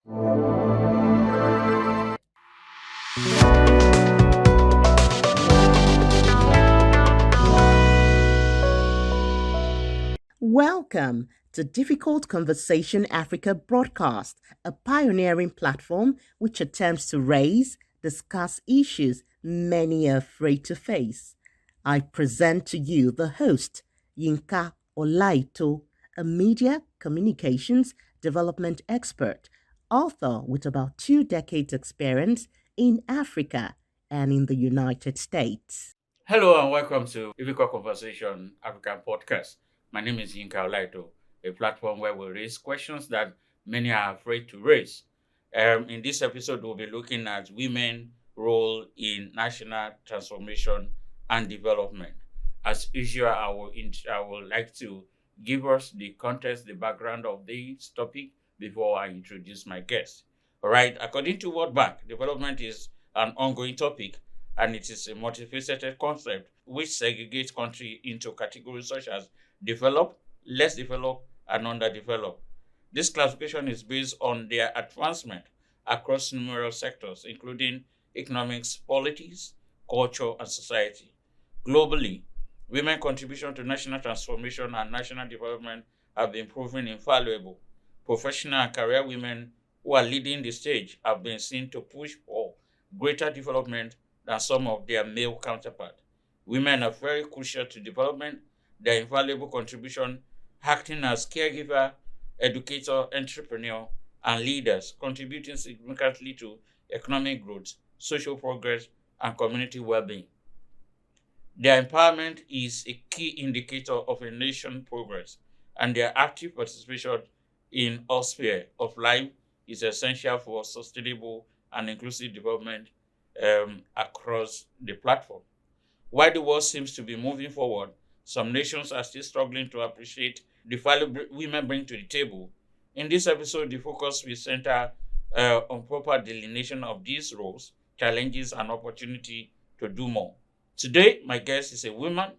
Welcome to Difficult Conversation Africa broadcast, a pioneering platform which attempts to raise, discuss issues many are afraid to face. I present to you the host, Yinka Olaito, a media communications development expert, author with about 2 decades experience in Africa and in the United States. Hello and welcome to Difficult Conversation African Podcast. My name is Yinka Olaito, a platform where we raise questions that many are afraid to raise. In this episode, we'll be looking at women's role in national transformation and development. As usual, I would like to give us the context, the background of this topic before I introduce my guest. All right, according to World Bank, development is an ongoing topic and it is a multifaceted concept which segregates countries into categories such as developed, less developed, and underdeveloped. This classification is based on their advancement across numerous sectors, including economics, politics, culture, and society. Globally, women's contribution to national transformation and national development have been proven invaluable. Professional and career women who are leading the stage have been seen to push for greater development than some of their male counterparts. Women are very crucial to development. Their invaluable contribution, acting as caregiver, educator, entrepreneur, and leaders, contributing significantly to economic growth, social progress, and community well-being. Their empowerment is a key indicator of a nation's progress, and their active participation in all spheres of life is essential for sustainable and inclusive development across the platform. While the world seems to be moving forward, some nations are still struggling to appreciate the value women bring to the table. In this episode, the focus will center on proper delineation of these roles, challenges, and opportunity to do more. Today, my guest is a woman,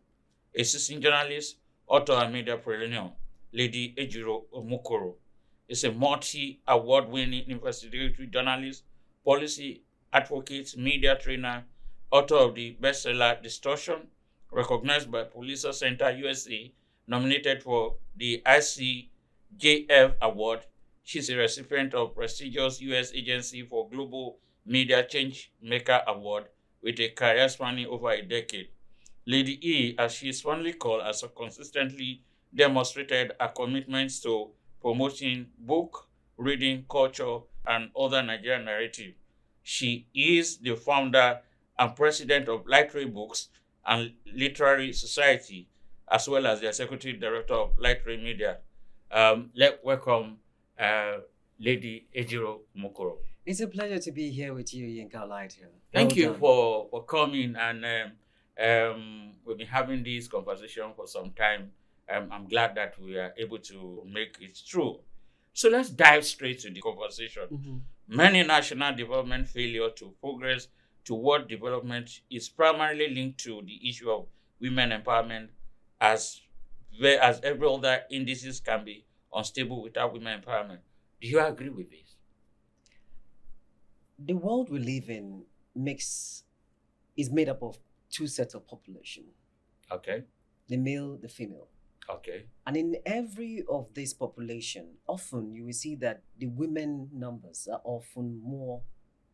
a seasoned journalist, author, and media pioneer, Lady Ejiro Omokoro. Is a multi-award-winning investigative journalist, policy advocate, media trainer, author of the bestseller Distortion, recognized by Police Center USA, nominated for the ICJF Award. She's a recipient of prestigious U.S. Agency for Global Media Change Maker Award with a career spanning over a decade. Lady E, as she is fondly called, has consistently demonstrated her commitments to promoting book, reading, culture, and other Nigerian narrative. She is the founder and president of Literary Books and Literary Society, as well as the executive director of Literary Media. Let's welcome Lady Ejiro Mokoro. It's a pleasure to be here with you, Yinka Olaito. Thank you for coming, and we've been having this conversation for some time. I'm glad that we are able to make it true. So let's dive straight to the conversation. Mm-hmm. Many national development failure to progress toward development is primarily linked to the issue of women empowerment, as well as every other indices can be unstable without women empowerment. Do you agree with this? The world we live in is made up of two sets of population, Okay. the male, the female. Okay. And in every of this population, often you will see that the women numbers are often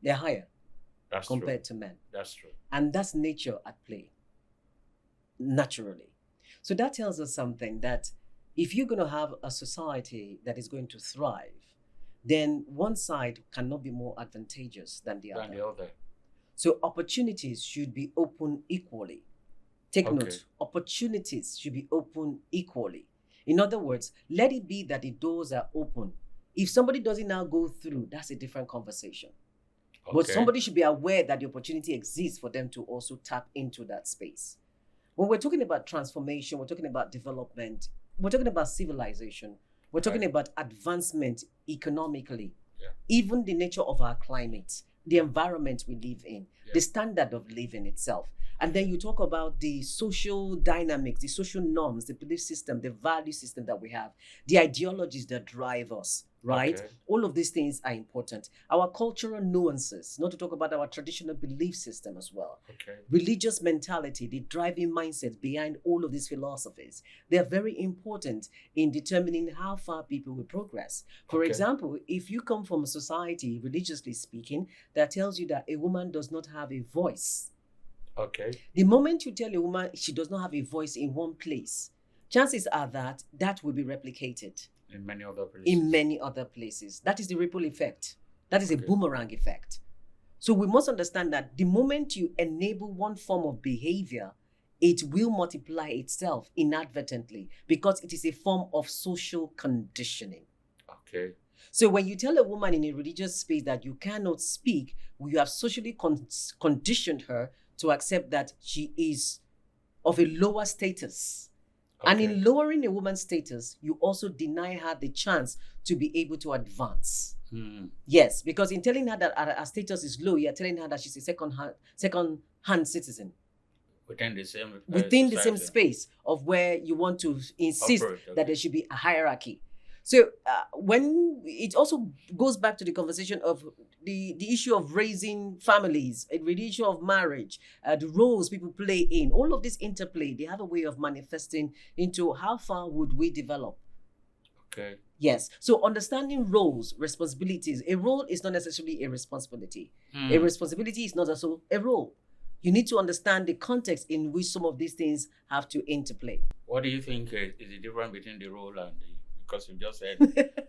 they're higher That's compared true. to men. That's true. And that's nature at play, naturally. So that tells us something, that if you're going to have a society that is going to thrive, then one side cannot be more advantageous than the Than other. the other. So opportunities should be open equally. Take Okay. note, opportunities should be open equally. In other words, let it be that the doors are open. If somebody doesn't now go through, that's a different conversation. But Okay. somebody should be aware that the opportunity exists for them to also tap into that space. When we're talking about transformation, we're talking about development, we're talking about civilization, we're talking Right. about advancement economically, Yeah. even the nature of our climate, the environment we live in, Yeah. the standard of living itself. And then you talk about the social dynamics, the social norms, the belief system, the value system that we have, the ideologies that drive us. right? Okay. All of these things are important. Our cultural nuances, not to talk about our traditional belief system as well. Okay. Religious mentality, the driving mindset behind all of these philosophies, they are very important in determining how far people will progress. For Okay. example, if you come from a society, religiously speaking, that tells you that a woman does not have a voice, Okay. the moment you tell a woman she does not have a voice in one place, chances are that that will be replicated In many other places. in many other places. That is the ripple effect. That is a Okay. boomerang effect. So we must understand that the moment you enable one form of behavior, it will multiply itself inadvertently because it is a form of social conditioning. Okay. So when you tell a woman in a religious space that you cannot speak, you have socially conditioned her to accept that she is of a lower status. And Okay. in lowering a woman's status, you also deny her the chance to be able to advance. Hmm. Yes, because in telling her that her status is low, you're telling her that she's a second-hand citizen Within the same within the same society. space of where you want to insist Operate, okay. that there should be a hierarchy. So when it also goes back to the conversation of the issue of raising families, the issue of marriage, the roles people play in, all of this interplay, they have a way of manifesting into how far would we develop. Okay. Yes. So understanding roles, responsibilities. A role is not necessarily a responsibility. Hmm. A responsibility is not also a role. You need to understand the context in which some of these things have to interplay. What do you think is the difference between the role and the? Because you just said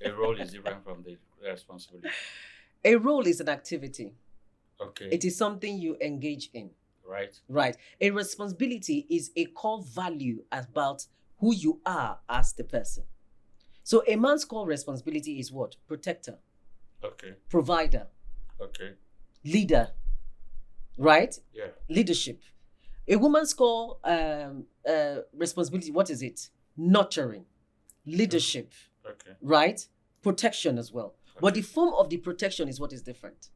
a role is different from the responsibility. A role is an activity. Okay. It is something you engage in. Right. Right. A responsibility is a core value about who you are as the person. So a man's core responsibility is what? Protector, Okay. provider, Okay. leader, right? Yeah. Leadership. A woman's core responsibility, what is it? Nurturing, leadership, Okay. right? Protection as well. But Okay. the form of the protection is what is different.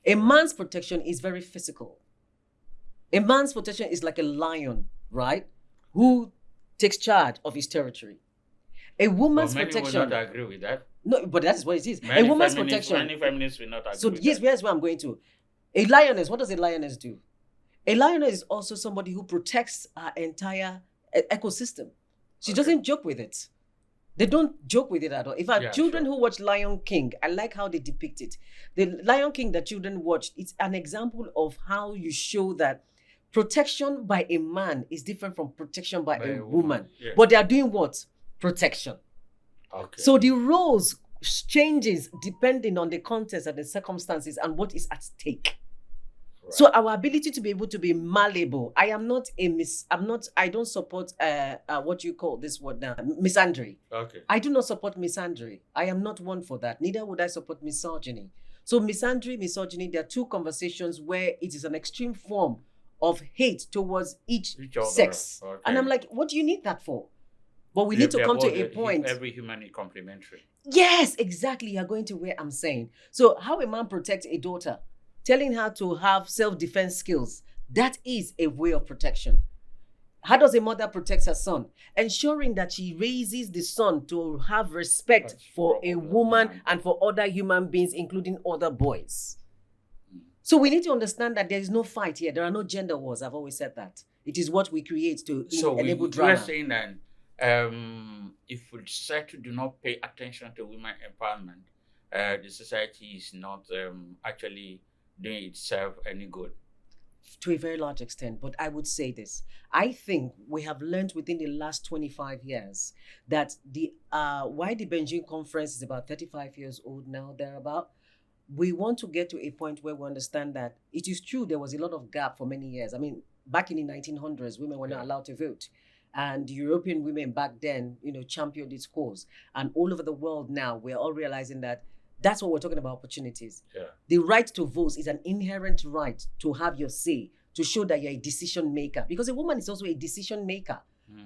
A man's protection is very physical. A man's protection is like a lion, right? Who takes charge of his territory. A woman's But many protection. will not agree with that. No, but that is what it is. Many A woman's feminists, protection. Many feminists will not agree So with yes, that. here's where I'm going to. A lioness, what does a lioness do? A lioness is also somebody who protects her entire ecosystem. She Okay. doesn't joke with it. They don't joke with it at all. In fact, Yeah, children sure. who watch Lion King, I like how they depict it. The Lion King that children watch, it's an example of how you show that protection by a man is different from protection by a woman. Yeah. But they are doing what? Protection. Okay. So the roles changes depending on the context and the circumstances and what is at stake. Right. So our ability to be able to be malleable. I don't support what you call this word now, misandry. Okay. I do not support misandry. I am not one for that. Neither would I support misogyny. So misandry, misogyny, there are two conversations where it is an extreme form of hate towards each other. sex. Okay. And I'm like, what do you need that for? But we Yeah, need to come to a both, point. Every human is complementary. Yes, exactly. You're going to where I'm saying. So how a man protects a daughter, telling her to have self-defense skills, that is a way of protection. How does a mother protect her son? Ensuring that she raises the son to have respect That's for a woman woman. and for other human beings, including other boys. So we need to understand that there is no fight here. There are no gender wars. I've always said that. It is what we create to enable we drama. are saying that if we society do not pay attention to women empowerment, the society is not actually doing itself any good. To a very large extent, but I would say this. I think we have learned within the last 25 years that why the Beijing conference is about 35 years old now, thereabout. We want to get to a point where we understand that it is true there was a lot of gap for many years. I mean, back in the 1900s, women were not allowed to vote. And European women back then, championed its cause. And all over the world now, we're all realizing that that's what we're talking about, opportunities. Yeah. The right to vote is an inherent right to have your say, to show that you're a decision maker. Because a woman is also a decision maker.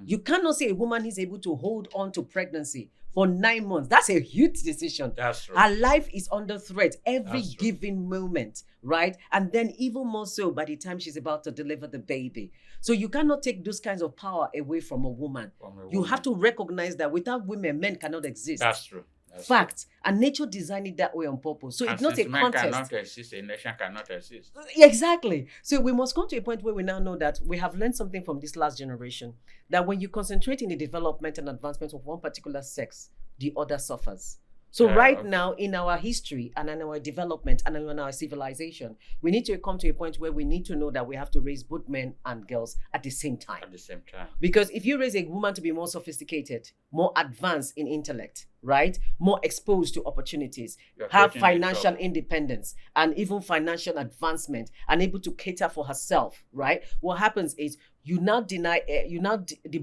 You cannot say a woman is able to hold on to pregnancy for 9 months. That's a huge decision. That's true. Her life is under threat every That's true. given moment, right? And then even more so by the time she's about to deliver the baby. So you cannot take those kinds of power away from a woman. You have to recognize that without women, men cannot exist. That's true. Fact. And nature designed it that way on purpose. So and it's not a since men contest. cannot exist, a nation cannot exist. Exactly. So we must come to a point where we now know that we have learned something from this last generation, that when you concentrate in the development and advancement of one particular sex, the other suffers. So now in our history and in our development and in our civilization, we need to come to a point where we need to know that we have to raise both men and girls at the same time. At the same time. Because if you raise a woman to be more sophisticated, more advanced in intellect, right? More exposed to opportunities, have financial independence and even financial advancement and able to cater for herself, right? What happens is the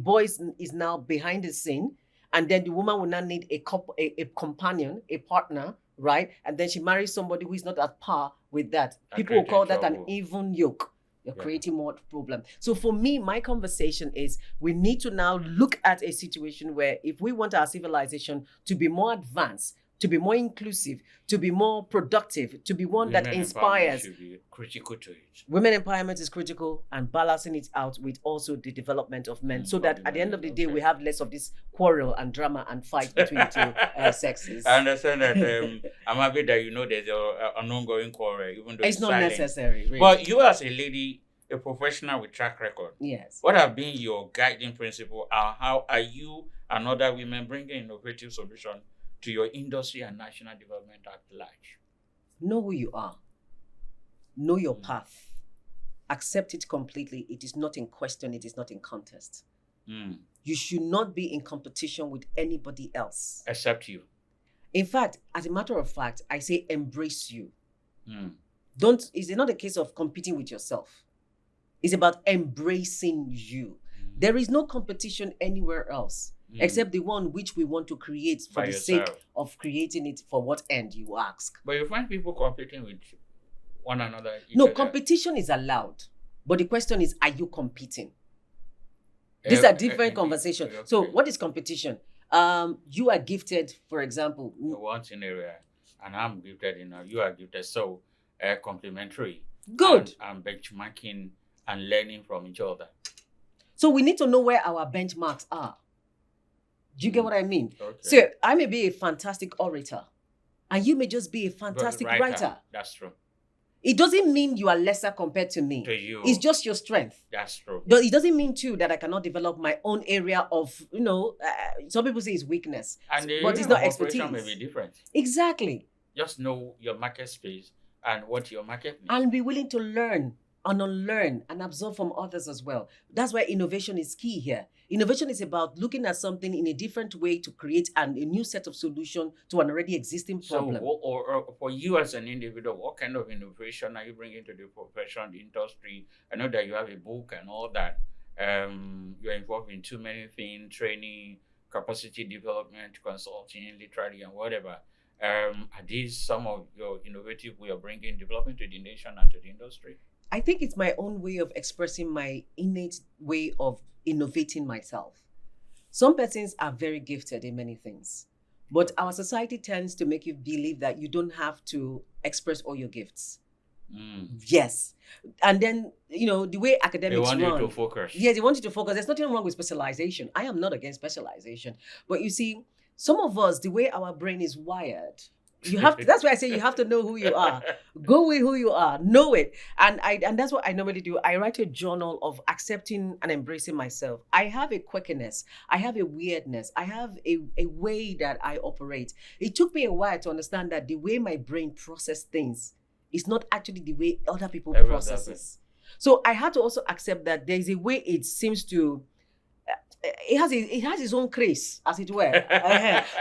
boy is now behind the scene. And then the woman will not need a companion, a partner, right? And then she marries somebody who is not at par with that. People will call that an even yoke. You're creating more problem. So for me, my conversation is we need to now look at a situation where if we want our civilization to be more advanced, to be more inclusive, to be more productive, to be one that inspires. Should be critical to it. Women empowerment is critical, and balancing it out with also the development of men, so that at the end of the day, we have less of this quarrel and drama and fight between the two sexes. I understand that. I'm happy that there's an ongoing quarrel, even though it's not silent. Necessary. Really. But you as a lady, a professional with track record, yes. What have been your guiding principle, and how are you and other women bringing innovative solutions to your industry and national development at large? Know who you are. Know your path. Accept it completely. It is not in question. It is not in contest. You should not be in competition with anybody else. Except you. In fact, as a matter of fact, I say embrace you. It's not a case of competing with yourself. It's about embracing you. There is no competition anywhere else. Except the one which we want to create for the sake of creating it for what end, you ask. But you find people competing with one another. No, competition is allowed. But the question is, are you competing? These are different conversations. Okay. So what is competition? You are gifted, for example. One area, and I'm gifted, you are gifted. So complementary. Good. And benchmarking and learning from each other. So we need to know where our benchmarks are. Do you get what I mean? Okay. So I may be a fantastic orator, and you may just be a fantastic writer. That's true. It doesn't mean you are lesser compared to me. To you. It's just your strength. That's true. But it doesn't mean too that I cannot develop my own area of, some people say it's weakness. But it's not expertise. May be different. Exactly. Just know your market space and what your market needs. And be willing to learn and unlearn and absorb from others as well. That's why innovation is key here. Innovation is about looking at something in a different way to create a new set of solution to an already existing problem. So, or for you as an individual, what kind of innovation are you bringing to the profession, the industry? I know that you have a book and all that. You're involved in too many things, training, capacity development, consulting, literary, and whatever. Are these some of your innovative way of bringing development to the nation and to the industry? I think it's my own way of expressing my innate way of innovating myself. Some persons are very gifted in many things, but our society tends to make you believe that you don't have to express all your gifts. Yes. And then, the way academics run. They want you to focus. Yeah, they want you to focus. There's nothing wrong with specialization. I am not against specialization. But you see, some of us, the way our brain is wired, that's why I say you have to know who you are. Go with who you are. Know it. And that's what I normally do. I write a journal of accepting and embracing myself. I have a quirkiness. I have a weirdness. I have a way that I operate. It took me a while to understand that the way my brain processes things is not actually the way other people processes. So I had to also accept that there is a way it seems to it has its own craze, as it were.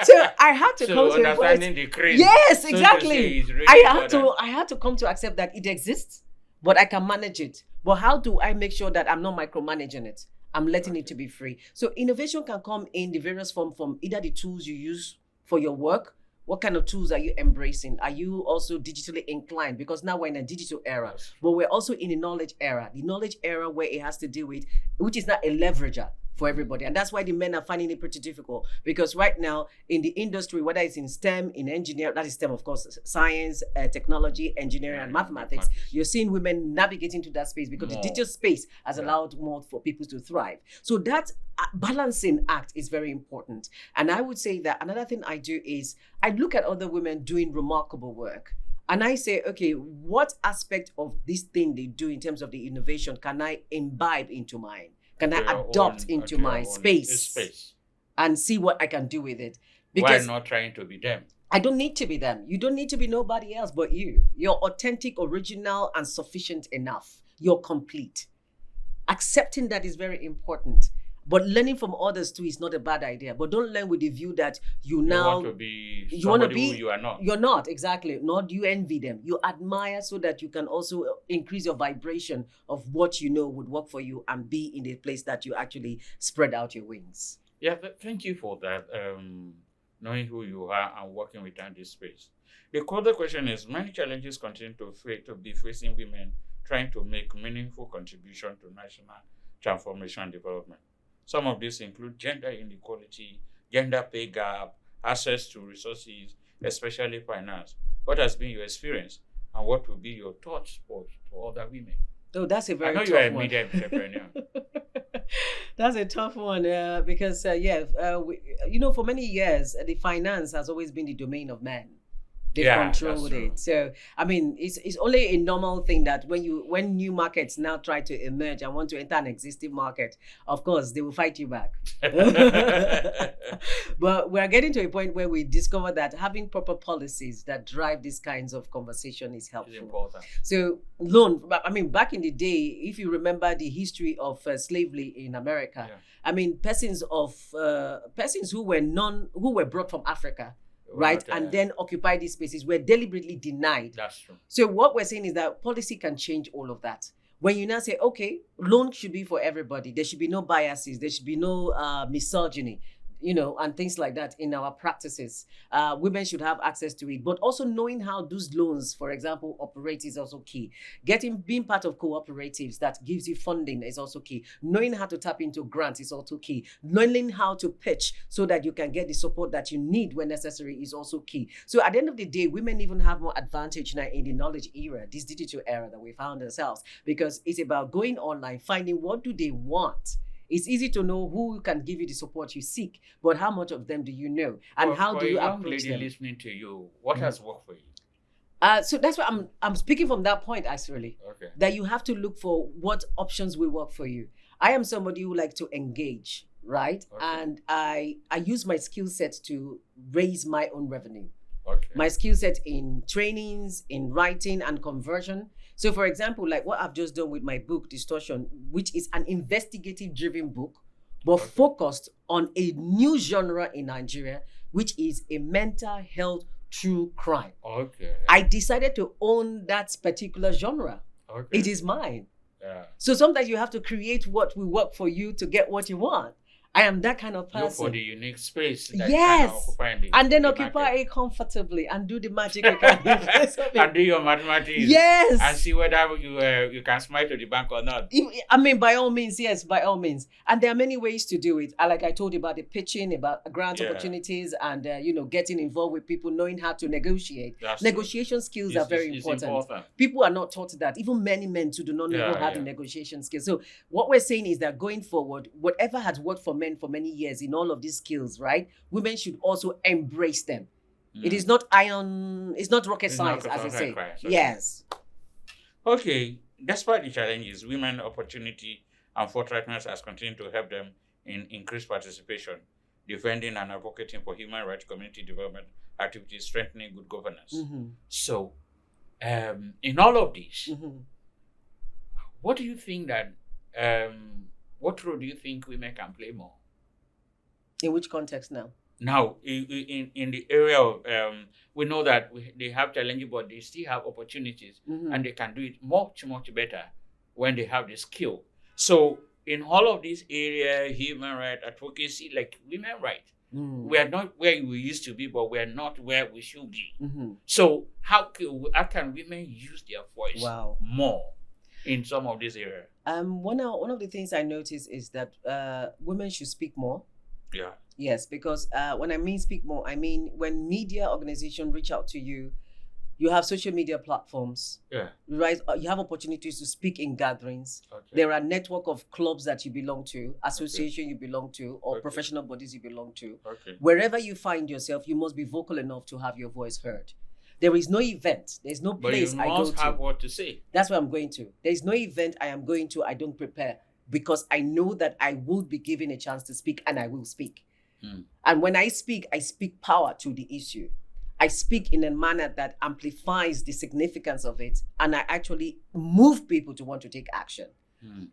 So I had to come to understanding the craze. Yes, exactly. Really I had to come to accept that it exists, but I can manage it. But how do I make sure that I'm not micromanaging it? I'm letting it to be free. So innovation can come in the various forms, from either the tools you use for your work. What kind of tools are you embracing? Are you also digitally inclined? Because now we're in a digital era, but we're also in a knowledge era. The knowledge era where it has to do with, which is not a leverager for everybody. And that's why the men are finding it pretty difficult, because right now in the industry, whether it's in STEM, in engineering, that is STEM, of course, science, technology, engineering, and mathematics, you're seeing women navigating to that space because the digital space has allowed more for people to thrive. So that balancing act is very important. And I would say that another thing I do is I look at other women doing remarkable work. And I say, okay, what aspect of this thing they do in terms of the innovation can I imbibe into mine? Can I adopt into my space and see what I can do with it? Because why not trying to be them? I don't need to be them. You don't need to be nobody else but you. You're authentic, original, and sufficient enough. You're complete. Accepting that is very important. But learning from others too is not a bad idea. But don't learn with the view that you want to be somebody who you are not. You're not, exactly. Nor do you envy them. You admire so that you can also increase your vibration of what you know would work for you and be in a place that you actually spread out your wings. Yeah, thank you for that. Knowing who you are and working within this space. The other question is, many challenges continue to be facing women trying to make meaningful contribution to national transformation and development. Some of these include gender inequality, gender pay gap, access to resources, especially finance. What has been your experience, and what will be your thoughts for other women? Oh, that's a very tough one. I know you are a media entrepreneur. That's a tough one because, for many years, the finance has always been the domain of men. They've controlled it. So, I mean, it's only a normal thing that when new markets now try to emerge and want to enter an existing market, of course, they will fight you back. But we're getting to a point where we discover that having proper policies that drive these kinds of conversation is helpful. It's important. So, back in the day, if you remember the history of slavery in America, persons who were brought from Africa, right, and then occupy these spaces were deliberately denied. That's true. So what we're saying is that policy can change all of that. When you now say, okay, loan should be for everybody, there should be no biases, there should be no misogyny, and things like that in our practices. Women should have access to it, but also knowing how those loans, for example, operate is also key. Being part of cooperatives that gives you funding is also key. Knowing how to tap into grants is also key. Learning how to pitch so that you can get the support that you need when necessary is also key. So at the end of the day, women even have more advantage now in the knowledge era, this digital era that we found ourselves, because it's about going online, finding what do they want. It's easy to know who can give you the support you seek, but how much of them do you know? And how do you approach them? Listening to you, what has worked for you? So that's why I'm speaking from that point, actually. Okay. That you have to look for what options will work for you. I am somebody who likes to engage, right? Okay. And I use my skill set to raise my own revenue. Okay. My skill set in trainings, in writing and conversion. So for example, like what I've just done with my book, Distortion, which is an investigative driven book, but focused on a new genre in Nigeria, which is a mental health true crime. Okay. I decided to own that particular genre. Okay. It is mine. Yeah. So sometimes you have to create what will work for you to get what you want. I am that kind of person. Look for the unique space that yes, you can occupy and then occupy it comfortably and do the magic. And do your mathematics. Yes, and see whether you can smile to the bank or not. I mean, by all means, yes, by all means. And there are many ways to do it. Like I told you about the pitching, about grant opportunities, and getting involved with people, knowing how to negotiate. Negotiation skills are very important. People are not taught that. Even many men too do not know how to negotiation skills. So what we're saying is that going forward, whatever has worked for men for many years in all of these skills, right? Women should also embrace them. It is not it's not rocket science, as they say. Yes. Okay. Despite the challenges, women opportunity and forthrightness has continued to help them in increased participation, defending and advocating for human rights, community development activities, strengthening good governance. Mm-hmm. So, in all of this, what do you think that what role do you think women can play more? In which context now? Now, in the area of, we know that they have challenges, but they still have opportunities, and they can do it much, much better when they have the skill. So, in all of these areas, human rights, advocacy, like women rights, we are not where we used to be, but we are not where we should be. So, how can women use their voice more? in some of these areas? One of the things I notice is that women should speak more. Yeah. Yes, because when I mean speak more, I mean when media organizations reach out to you, you have social media platforms. Yeah. Right? You have opportunities to speak in gatherings. Okay. There are network of clubs that you belong to, association you belong to, or Okay. professional bodies you belong to. Okay. Wherever you find yourself, you must be vocal enough to have your voice heard. There is no event. There's no But place you I go must have to. what to say. That's where I'm going to. There's no event I am going to, I don't prepare, because I know that I will be given a chance to speak, and I will speak. And when I speak power to the issue. I speak in a manner that amplifies the significance of it, and I actually move people to want to take action.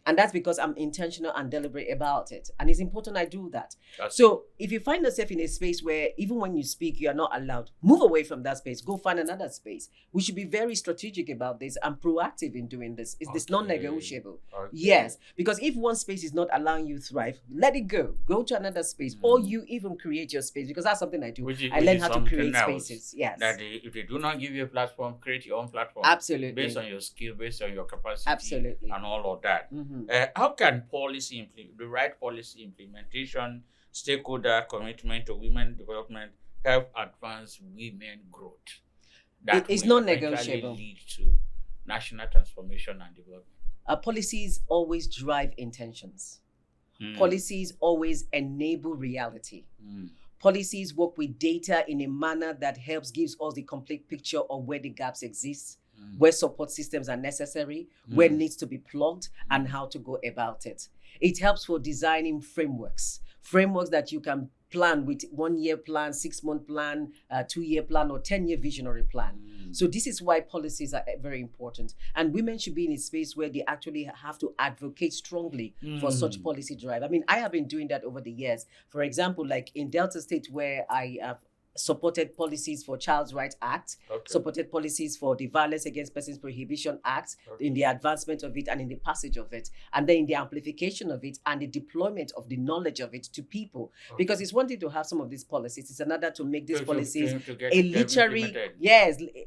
And that's because I'm intentional and deliberate about it. And it's important I do that. So if you find yourself in a space where even when you speak, you are not allowed, move away from that space, go find another space. We should be very strategic about this and proactive in doing this. Is this non-negotiable? Okay. Yes, because if one space is not allowing you to thrive, let it go. Go to another space, or you even create your space, because that's something I do. I learn how to create spaces. Yes. That if they do not give you a platform, create your own platform. Absolutely. Based on your skill, based on your capacity. Absolutely. And all of that. How can the right policy implementation, stakeholder commitment to women development help advance women growth? That it's will not negotiable. Lead to national transformation and development. Policies always drive intentions. Policies always enable reality. Policies work with data in a manner that gives us the complete picture of where the gaps exist, where support systems are necessary, where needs to be plugged, and how to go about it. It helps for designing frameworks that you can plan with 1 year plan, 6-month plan, 2-year plan, or 10-year visionary plan. So this is why policies are very important. And women should be in a space where they actually have to advocate strongly for such policy drive. I mean, I have been doing that over the years. For example, like in Delta State, where I have supported policies for Child's Rights Act, supported policies for the Violence Against Persons Prohibition Act, in the advancement of it and in the passage of it, and then in the amplification of it and the deployment of the knowledge of it to people. Because it's one thing to have some of these policies, it's another to make these policies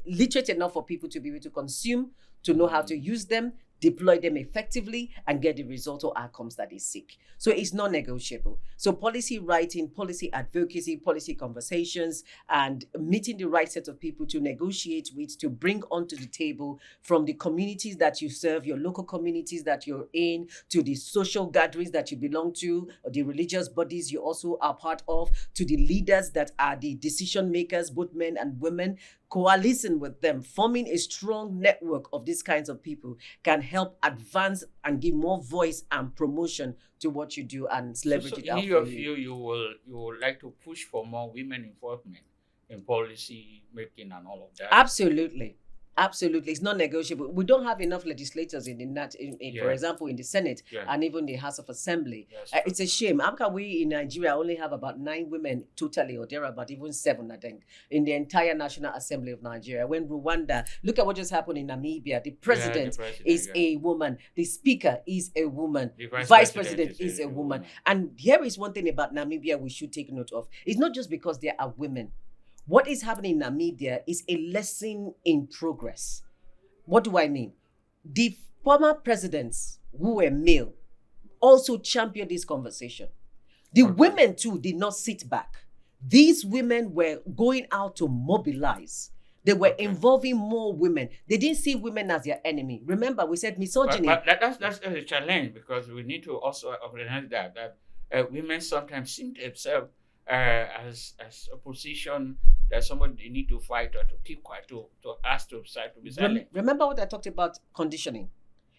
literate enough for people to be able to consume, to know how to use them, deploy them effectively, and get the results or outcomes that they seek. So it's non-negotiable. So policy writing, policy advocacy, policy conversations, and meeting the right set of people to negotiate with, to bring onto the table, from the communities that you serve, your local communities that you're in, to the social gatherings that you belong to, or the religious bodies you also are part of, to the leaders that are the decision makers, both men and women. Coalescing with them, forming a strong network of these kinds of people can help advance and give more voice and promotion to what you do and leverage it out. In your view, you will like to push for more women involvement in policy making and all of that? Absolutely. Absolutely, it's not negotiable. We don't have enough legislators for example, in the Senate and even the House of Assembly. It's a shame. How can we in Nigeria only have about 9 women totally, or there are about even 7, I think, in the entire National Assembly of Nigeria? When Rwanda, look at what just happened in Namibia. The president is a woman. The speaker is a woman. The vice president is a woman. And here is one thing about Namibia we should take note of. It's not just because there are women. What is happening in Namibia is a lesson in progress. What do I mean? The former presidents who were male also championed this conversation. The women too did not sit back. These women were going out to mobilize. They were involving more women. They didn't see women as their enemy. Remember, we said misogyny. But that's a challenge, because we need to also recognize that women sometimes see themselves as a position that somebody they need to fight or to keep quiet, to ask to be silent. Remember what I talked about conditioning?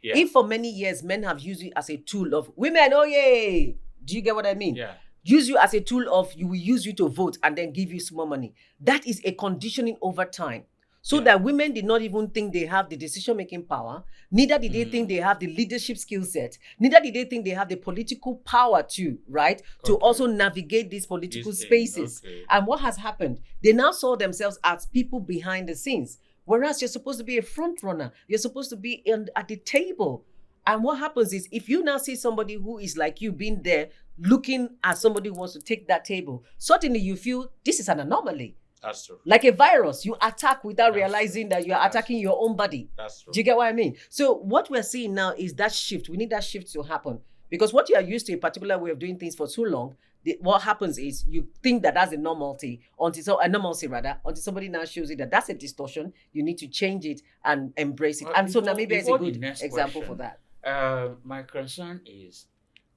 Yeah. If for many years men have used it as a tool of women, oh yay! Do you get what I mean? Yeah. Use you as a tool of, you will use you to vote and then give you small money. That is a conditioning over time. So that women did not even think they have the decision-making power, neither did they think they have the leadership skill set, neither did they think they have the political power to, right, to also navigate these political spaces. And what has happened? They now saw themselves as people behind the scenes, whereas you're supposed to be a front runner. You're supposed to be at the table. And what happens is, if you now see somebody who is like you being there, looking at somebody who wants to take that table, certainly you feel this is an anomaly. That's true. Like a virus, you attack without That's realizing true. that you are That's attacking your own body. That's true. Do you get what I mean? So what we're seeing now is that shift. We need that shift to happen, because what you are used to a particular way of doing things for too long, what happens is you think that that's a normalcy until somebody now shows you that that's a distortion. You need to change it and embrace it. Well, and so before- Namibia is a before the good next example question, for that. My concern is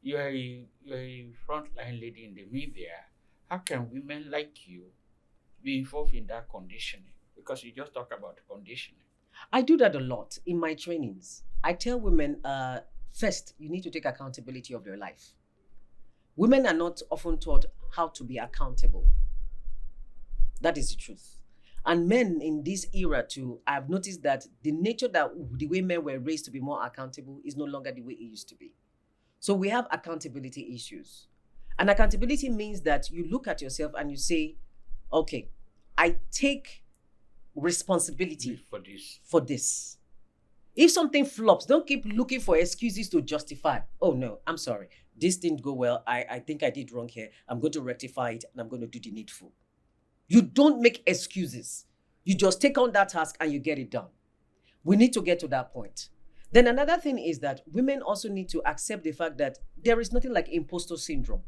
you're a frontline lady in the media. How can women like you be involved in that conditioning? Because you just talk about conditioning. I do that a lot in my trainings. I tell women, first, you need to take accountability of your life. Women are not often taught how to be accountable. That is the truth. And men in this era too, I've noticed that the nature that the way men were raised to be more accountable is no longer the way it used to be. So we have accountability issues. And accountability means that you look at yourself and you say, okay, I take responsibility for this. If something flops, don't keep looking for excuses to justify. Oh no, I'm sorry. This didn't go well. I think I did wrong here. I'm going to rectify it and I'm going to do the needful. You don't make excuses. You just take on that task and you get it done. We need to get to that point. Then another thing is that women also need to accept the fact that there is nothing like imposter syndrome.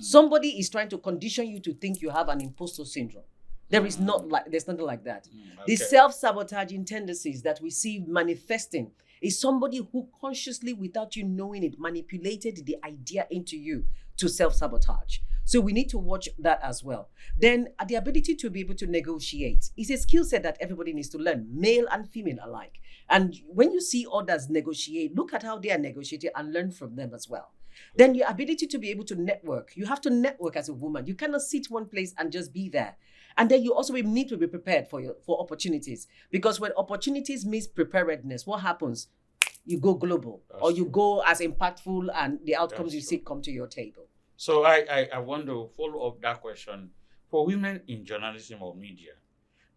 Somebody is trying to condition you to think you have an imposter syndrome. There's nothing like that. Okay. The self-sabotaging tendencies that we see manifesting is somebody who consciously, without you knowing it, manipulated the idea into you to self-sabotage. So we need to watch that as well. Then the ability to be able to negotiate is a skill set that everybody needs to learn, male and female alike. And when you see others negotiate, look at how they are negotiating and learn from them as well. Then your ability to be able to network. You have to network as a woman. You cannot sit one place and just be there. And then you also need to be prepared for opportunities. Because when opportunities means preparedness, what happens? You go global. That's or you true. go as impactful and the outcomes That's you true. seek come to your table. So I want to follow up that question. For women in journalism or media,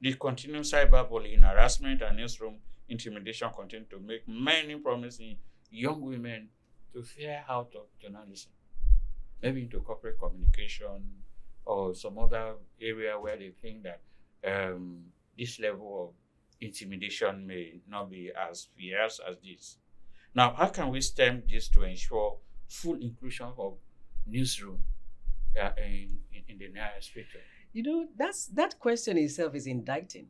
the continued cyberbullying, harassment, and newsroom intimidation continue to make many promising young women to fear out of journalism, maybe into corporate communication or some other area where they think that this level of intimidation may not be as fierce as this. Now, how can we stem this to ensure full inclusion of newsroom in the nearest future? You know, that question itself is indicting.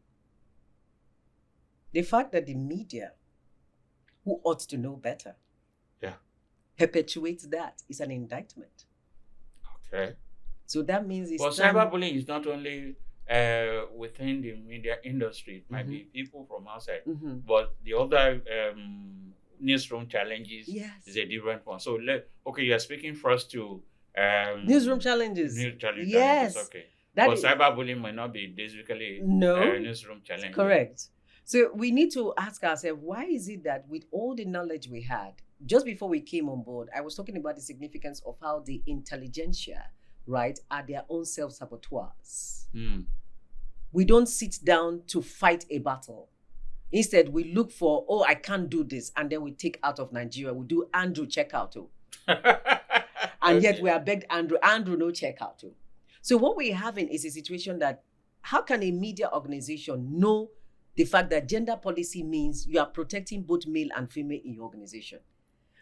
The fact that the media, who ought to know better, perpetuates that is an indictment. Okay. So that means it's But cyberbullying is not only within the media industry. It might be people from outside. But the other newsroom challenges is a different one. So you are speaking first to newsroom challenges. Challenges. Okay. But cyberbullying might not be basically newsroom challenge. Correct. So we need to ask ourselves, why is it that with all the knowledge we had, just before we came on board, I was talking about the significance of how the intelligentsia, right, are their own self-saboteurs. We don't sit down to fight a battle. Instead, we look for, I can't do this. And then we take out of Nigeria. We do Andrew checkout too. And yet we are begged Andrew no checkout too. So what we're having is a situation that, how can a media organization know the fact that gender policy means you are protecting both male and female in your organization?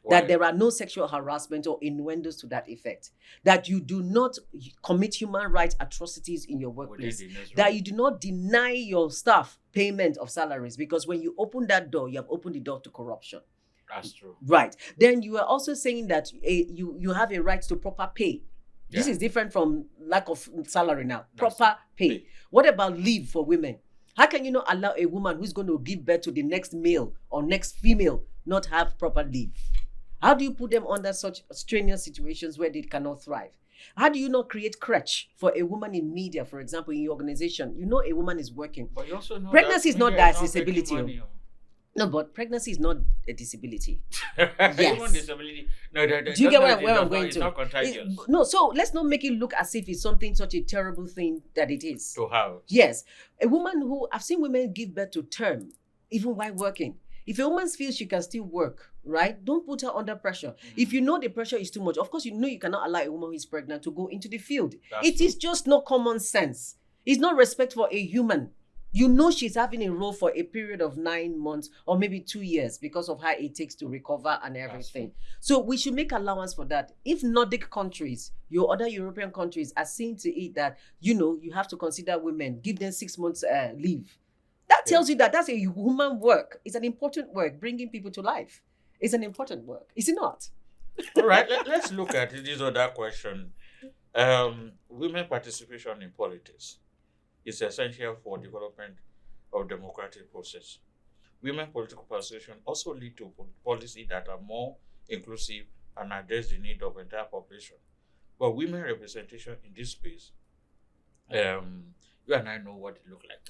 Why? That there are no sexual harassment or innuendos to that effect. That you do not commit human rights atrocities in your workplace. That you do not deny your staff payment of salaries. Because when you open that door, you have opened the door to corruption. That's true. Right. Then you are also saying that you have a right to proper pay. Yeah. This is different from lack of salary now. Proper pay. What about leave for women? How can you not allow a woman who's going to give birth to the next male or next female not have proper leave? How do you put them under such strenuous situations where they cannot thrive? How do you not create crutch for a woman in media, for example, in your organization? You know a woman is working. But you also know pregnancy is not that disability. No, but pregnancy is not a disability. Yes. Even disability. No, do you get where I'm going it's to? Not contagious. No, so let's not make it look as if it's something such a terrible thing that it is. To have. Yes. A woman who, I've seen women give birth to term, even while working. If a woman feels she can still work, right? Don't put her under pressure. If you know the pressure is too much, of course, you know you cannot allow a woman who is pregnant to go into the field. It is just not common sense. It's not respect for a human. You know she's having a role for a period of 9 months or maybe 2 years because of how it takes to recover and everything. So we should make allowance for that. If Nordic countries, your other European countries are seeing to it that, you have to consider women, give them 6 months leave. That tells you that that's a human work. It's an important work, bringing people to life. It's an important work. Is it not? All right, let's look at this other question. Women participation in politics is essential for development of democratic process. Women political participation also lead to policies that are more inclusive and address the need of entire population. But women representation in this space, you and I know what it look like.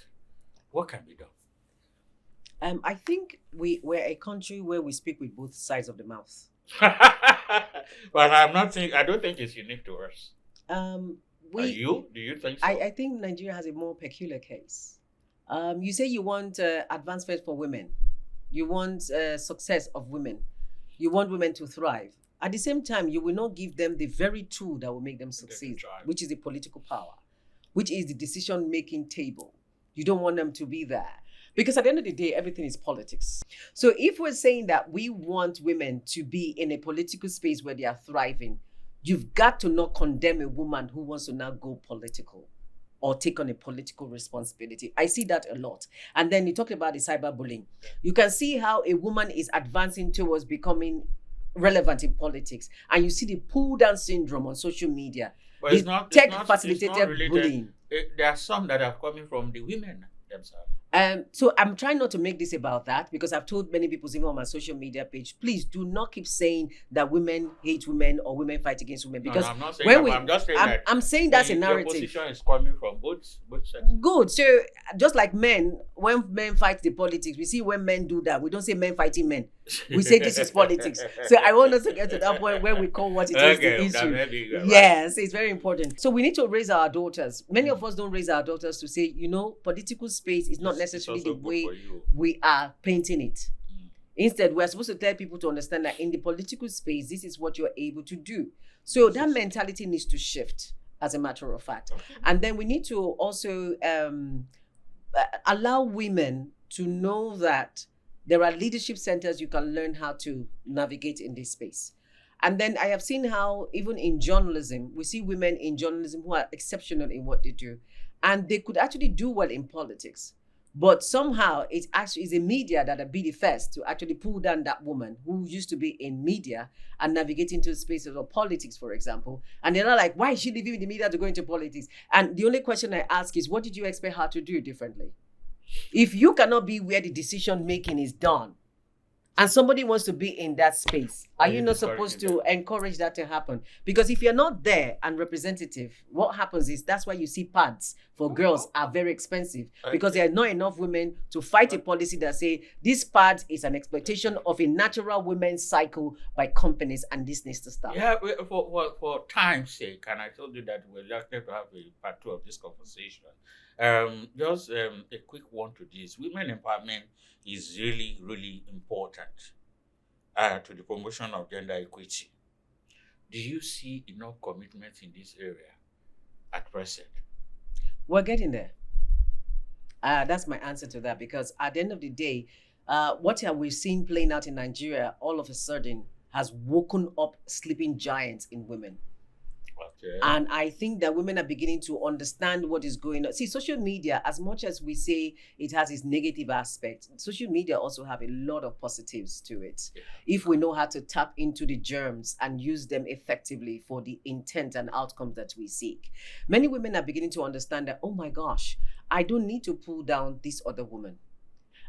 What can be done? I think we're a country where we speak with both sides of the mouth. But I don't think it's unique to us. Do you think so? I think Nigeria has a more peculiar case. You say you want advancement for women. You want success of women. You want women to thrive. At the same time, you will not give them the very tool that will make them succeed, which is the political power, which is the decision-making table. You don't want them to be there. Because at the end of the day, everything is politics. So if we're saying that we want women to be in a political space where they are thriving, you've got to not condemn a woman who wants to now go political or take on a political responsibility. I see that a lot. And then you talked about the cyberbullying. You can see how a woman is advancing towards becoming relevant in politics. And you see the pull-down syndrome on social media. But it's not tech-facilitated bullying. There are some that are coming from the women themselves. So I'm trying not to make this about that, because I've told many people, even on my social media page, please do not keep saying that women hate women or women fight against women. Because I'm not saying that, I'm just saying that. I'm saying that's a narrative. The position is coming from both sexes. Good. So just like men, when men fight the politics, we see when men do that, we don't say men fighting men. We say this is politics. So I want us to get to that point where we call what it is the issue. Yes, it's very important. So we need to raise our daughters. Many of us don't raise our daughters to say, political space is not necessarily the way we are painting it. Instead, we're supposed to tell people to understand that in the political space, this is what you're able to do. So that mentality needs to shift, as a matter of fact. And then we need to also allow women to know that there are leadership centers you can learn how to navigate in this space. And then I have seen how even in journalism, we see women in journalism who are exceptional in what they do. And they could actually do well in politics. But somehow it actually is the media that are be the first to actually pull down that woman who used to be in media and navigate into spaces of politics, for example. And they're not like, why is she leaving the media to go into politics? And the only question I ask is, what did you expect her to do differently? If you cannot be where the decision making is done, and somebody wants to be in that space, are you not supposed to encourage that to happen? Because if you're not there and representative, what happens is that's why you see pads for girls are very expensive, because there are not enough women to fight a policy that say this pad is an exploitation of a natural women's cycle by companies, and this needs to stop. Yeah, for time's sake, and I told you that we're likely to have a part 2 of this conversation. Just a quick one to this. Women empowerment is really, really important to the promotion of gender equity. Do you see enough commitment in this area at present? We're getting there. That's my answer to that, because at the end of the day, what have we seen playing out in Nigeria all of a sudden has woken up sleeping giants in women. Okay. And I think that women are beginning to understand what is going on. See, social media, as much as we say it has its negative aspects, social media also have a lot of positives to it. Yeah. If we know how to tap into the germs and use them effectively for the intent and outcomes that we seek. Many women are beginning to understand that, oh my gosh, I don't need to pull down this other woman.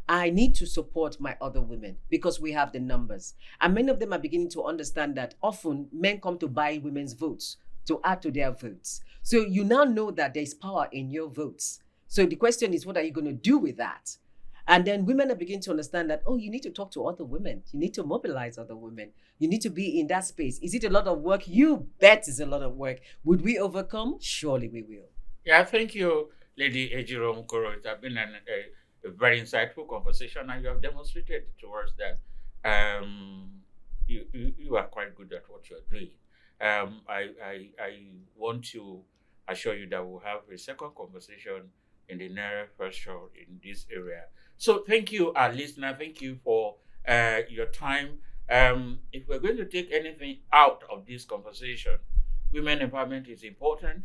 I need to support my other women because we have the numbers. And many of them are beginning to understand that often men come to buy women's votes to add to their votes. So you now know that there's power in your votes. So the question is, what are you going to do with that? And then women are beginning to understand that, oh, you need to talk to other women. You need to mobilize other women. You need to be in that space. Is it a lot of work? You bet it's a lot of work. Would we overcome? Surely we will. Yeah, thank you, Lady Ejiro Mukoro. It has been a very insightful conversation, and you have demonstrated to us that you are quite good at what you're doing. I want to assure you that we'll have a second conversation in the near future in this area. So thank you, our listener. Thank you for your time. If we're going to take anything out of this conversation, women empowerment is important.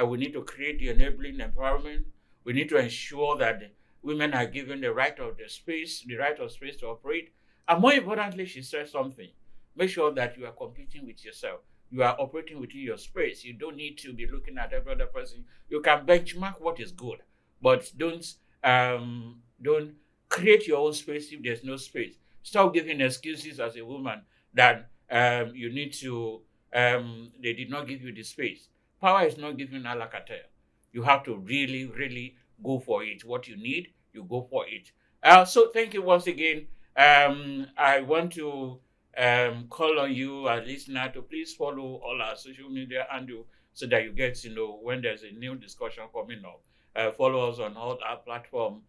We need to create the enabling environment. We need to ensure that women are given the right of space to operate. And more importantly, she said something. Make sure that you are competing with yourself. You are operating within your space. You don't need to be looking at every other person. You can benchmark what is good, but don't create your own space if there's no space. Stop giving excuses as a woman that you need to. They did not give you the space. Power is not given a la carte. You have to really, really go for it. What you need, you go for it. So thank you once again. I want to call on you, our listener, to please follow all our social media handle so that you get to know when there's a new discussion coming up. Follow us on all our platform,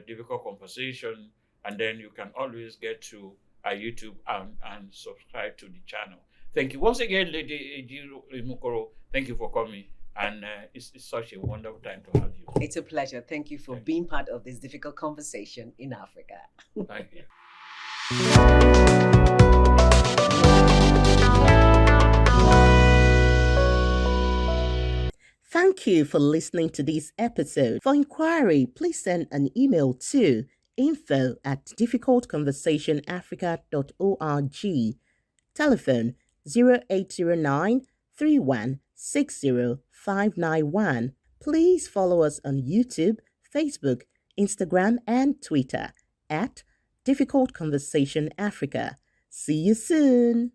Difficult Conversation, and then you can always get to our YouTube and subscribe to the channel. Thank you once again, Lady Ejiro Imukoro. Thank you for coming. And it's such a wonderful time to have you. It's a pleasure. Thank you for being part of this difficult conversation in Africa. Thank you. Thank you for listening to this episode. For inquiry, please send an email to info@difficultconversationafrica.org. Telephone 0809 3160591. Please follow us on YouTube, Facebook, Instagram, and Twitter at Difficult Conversation Africa. See you soon.